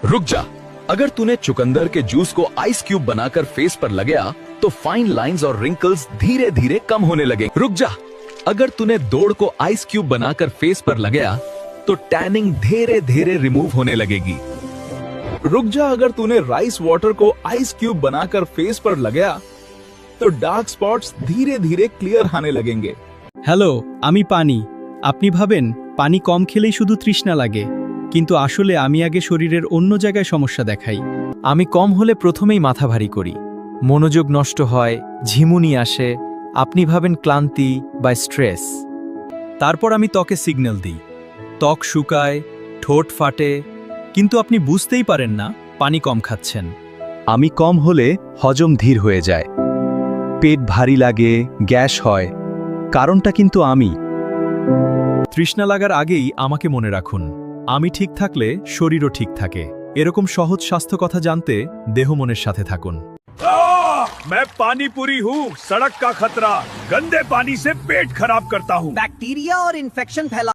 रुक जा। अगर तूने चुकंदर के जूस को आइस क्यूब बनाकर फेस पर लगाया तो फाइन लाइंस और रिंकल्स धीरे धीरे कम होने लगे। रुक जा। अगर तूने दौड़ को आइस क्यूब बनाकर फेस पर लगाया तो टैनिंग धीरे धीरे रिमूव होने लगेगी। रुक जा। अगर तूने राइस वाटर को आइस क्यूब बनाकर फेस पर लगाया तो डार्क स्पॉट्स धीरे धीरे क्लियर आने लगेंगे। হ্যালো, আমি পানি। আপনি ভাবেন পানি কম খেলেই শুধু তৃষ্ণা লাগে, কিন্তু আসলে আমি আগে শরীরের অন্য জায়গায় সমস্যা দেখাই। আমি কম হলে প্রথমেই মাথা ভারী করি, মনোযোগ নষ্ট হয়, ঝিমুনি আসে, আপনি ভাবেন ক্লান্তি বা স্ট্রেস। তারপর আমি ত্বকে সিগন্যাল দিই, ত্বক শুকায়, ঠোঁট ফাটে, কিন্তু আপনি বুঝতেই পারেন না পানি কম খাচ্ছেন। আমি কম হলে হজম ধীর হয়ে যায়, পেট ভারী লাগে, গ্যাস হয়। কারণটা কিন্তু আমি। তৃষ্ণা লাগার আগেই আমাকে মনে রাখুন, আমি ঠিক থাকলে শরীরও ঠিক থাকে। এরকম সহজ স্বাস্থ্য কথা জানতে দেহ মনের সাথে থাকুন। मैं पानी पूरी हूँ, सड़क का खतरा, गंदे पानी से पेट खराब करता हूँ। बैक्टीरिया और इन्फेक्शन फैला